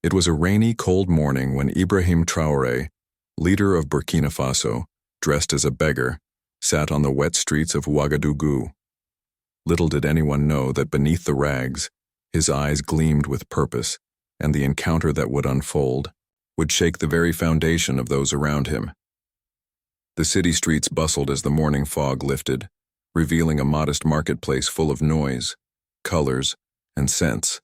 It was a rainy, cold morning when Ibrahim Traoré, leader of Burkina Faso, dressed as a beggar, sat on the wet streets of Ouagadougou. Little did anyone know that beneath the rags, his eyes gleamed with purpose, and the encounter that would unfold would shake the very foundation of those around him. The city streets bustled as the morning fog lifted, revealing a modest marketplace full of noise, colors, and scents.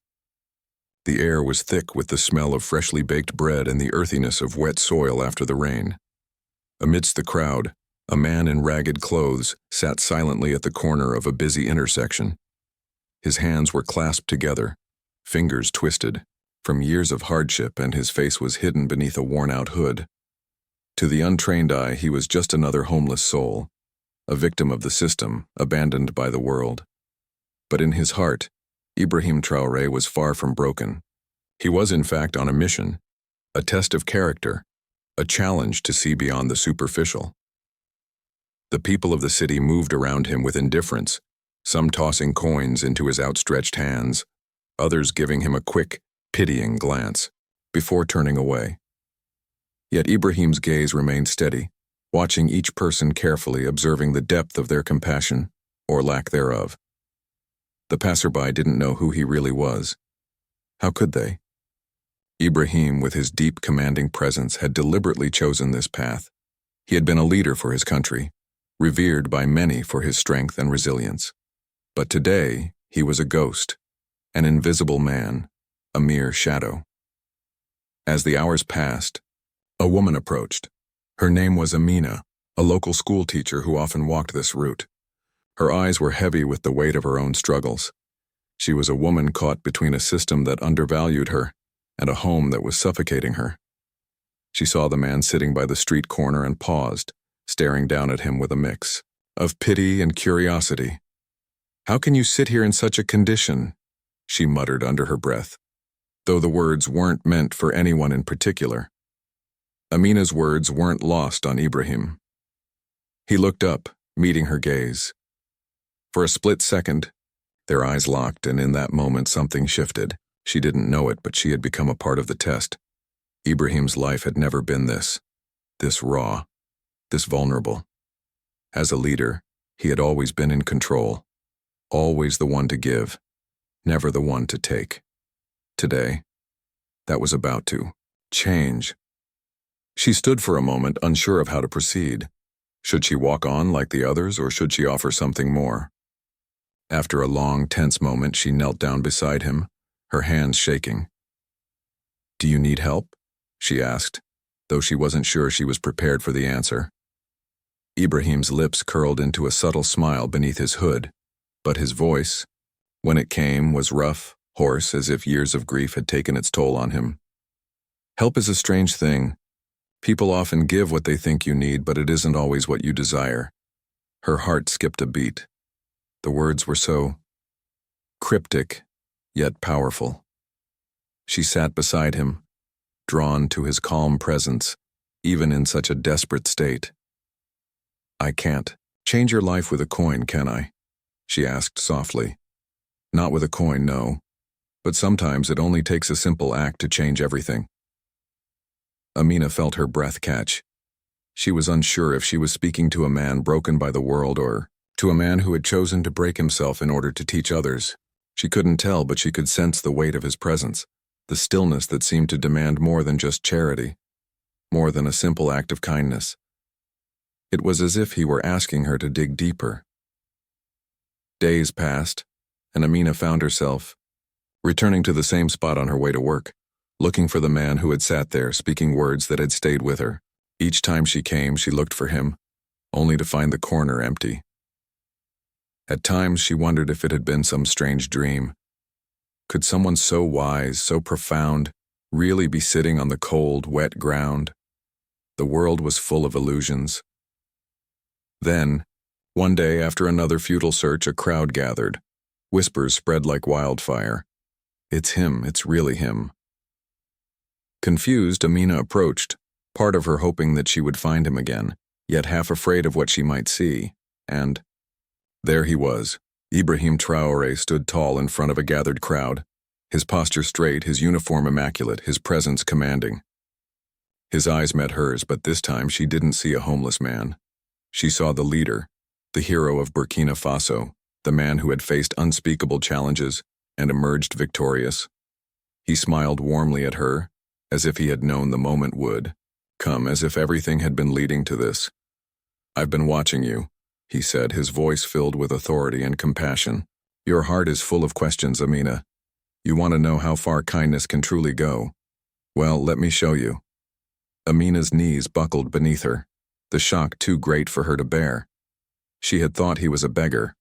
The air was thick with the smell of freshly baked bread and the earthiness of wet soil after the rain. Amidst the crowd, a man in ragged clothes sat silently at the corner of a busy intersection. His hands were clasped together, fingers twisted, from years of hardship, and his face was hidden beneath a worn-out hood. To the untrained eye, he was just another homeless soul, a victim of the system, abandoned by the world. But in his heart, Ibrahim Traoré was far from broken. He was in fact on a mission, a test of character, a challenge to see beyond the superficial. The people of the city moved around him with indifference, some tossing coins into his outstretched hands, others giving him a quick, pitying glance, before turning away. Yet Ibrahim's gaze remained steady, watching each person carefully, observing the depth of their compassion, or lack thereof. The passerby didn't know who he really was. How could they? Ibrahim, with his deep, commanding presence, had deliberately chosen this path. He had been a leader for his country, revered by many for his strength and resilience. But today, he was a ghost, an invisible man, a mere shadow. As the hours passed, a woman approached. Her name was Amina, a local school teacher who often walked this route. Her eyes were heavy with the weight of her own struggles. She was a woman caught between a system that undervalued her and a home that was suffocating her. She saw the man sitting by the street corner and paused, staring down at him with a mix of pity and curiosity. "How can you sit here in such a condition?" she muttered under her breath, though the words weren't meant for anyone in particular. Amina's words weren't lost on Ibrahim. He looked up, meeting her gaze. For a split second, their eyes locked, and in that moment something shifted. She didn't know it, but she had become a part of the test. Ibrahim's life had never been this raw, this vulnerable. As a leader, he had always been in control, always the one to give, never the one to take. Today, that was about to change. She stood for a moment, unsure of how to proceed. Should she walk on like the others, or should she offer something more? After a long, tense moment, she knelt down beside him, her hands shaking. "Do you need help?" she asked, though she wasn't sure she was prepared for the answer. Ibrahim's lips curled into a subtle smile beneath his hood, but his voice, when it came, was rough, hoarse, as if years of grief had taken its toll on him. "Help is a strange thing. People often give what they think you need, but it isn't always what you desire." Her heart skipped a beat. The words were so cryptic, yet powerful. She sat beside him, drawn to his calm presence, even in such a desperate state. "I can't change your life with a coin, can I?" she asked softly. "Not with a coin, no. But sometimes it only takes a simple act to change everything." Amina felt her breath catch. She was unsure if she was speaking to a man broken by the world or to a man who had chosen to break himself in order to teach others. She couldn't tell, but she could sense the weight of his presence, the stillness that seemed to demand more than just charity, more than a simple act of kindness. It was as if he were asking her to dig deeper. Days passed, and Amina found herself returning to the same spot on her way to work, looking for the man who had sat there, speaking words that had stayed with her. Each time she came, she looked for him, only to find the corner empty. At times, she wondered if it had been some strange dream. Could someone so wise, so profound, really be sitting on the cold, wet ground? The world was full of illusions. Then, one day after another futile search, a crowd gathered. Whispers spread like wildfire. "It's him, it's really him." Confused, Amina approached, part of her hoping that she would find him again, yet half afraid of what she might see, and there he was. Ibrahim Traoré stood tall in front of a gathered crowd, his posture straight, his uniform immaculate, his presence commanding. His eyes met hers, but this time she didn't see a homeless man. She saw the leader, the hero of Burkina Faso, the man who had faced unspeakable challenges and emerged victorious. He smiled warmly at her, as if he had known the moment would come, as if everything had been leading to this. "I've been watching you," he said, his voice filled with authority and compassion. "Your heart is full of questions, Amina. You want to know how far kindness can truly go. Well, let me show you." Amina's knees buckled beneath her, the shock too great for her to bear. She had thought he was a beggar,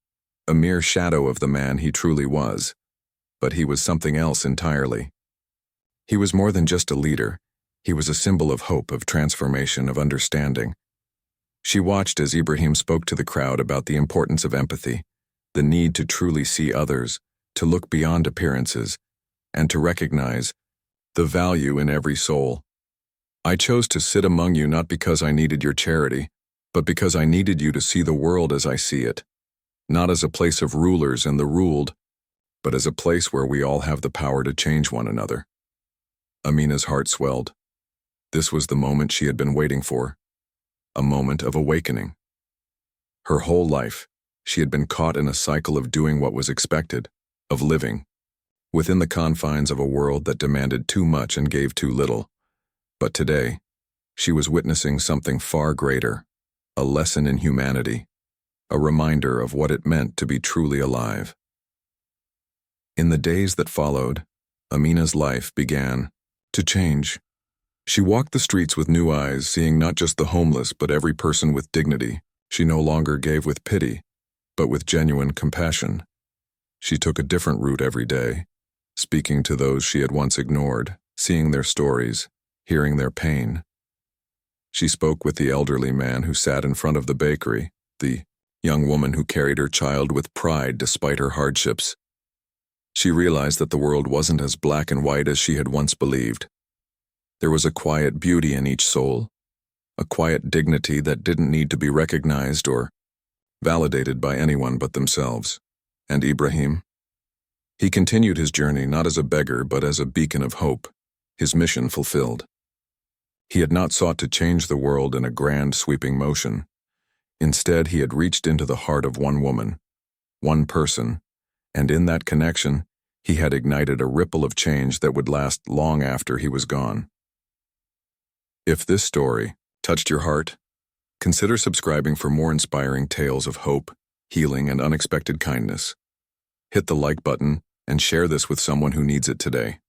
a mere shadow of the man he truly was. But he was something else entirely. He was more than just a leader. He was a symbol of hope, of transformation, of understanding. She watched as Ibrahim spoke to the crowd about the importance of empathy, the need to truly see others, to look beyond appearances, and to recognize the value in every soul. "I chose to sit among you not because I needed your charity, but because I needed you to see the world as I see it, not as a place of rulers and the ruled, but as a place where we all have the power to change one another." Amina's heart swelled. This was the moment she had been waiting for, a moment of awakening. Her whole life, she had been caught in a cycle of doing what was expected, of living, within the confines of a world that demanded too much and gave too little. But today, she was witnessing something far greater, a lesson in humanity, a reminder of what it meant to be truly alive. In the days that followed, Amina's life began to change. She walked the streets with new eyes, seeing not just the homeless but every person with dignity. She no longer gave with pity, but with genuine compassion. She took a different route every day, speaking to those she had once ignored, seeing their stories, hearing their pain. She spoke with the elderly man who sat in front of the bakery, the young woman who carried her child with pride despite her hardships. She realized that the world wasn't as black and white as she had once believed. There was a quiet beauty in each soul, a quiet dignity that didn't need to be recognized or validated by anyone but themselves. And Ibrahim? He continued his journey not as a beggar but as a beacon of hope, his mission fulfilled. He had not sought to change the world in a grand sweeping motion. Instead, he had reached into the heart of one woman, one person, and in that connection, he had ignited a ripple of change that would last long after he was gone. If this story touched your heart, consider subscribing for more inspiring tales of hope, healing, and unexpected kindness. Hit the like button and share this with someone who needs it today.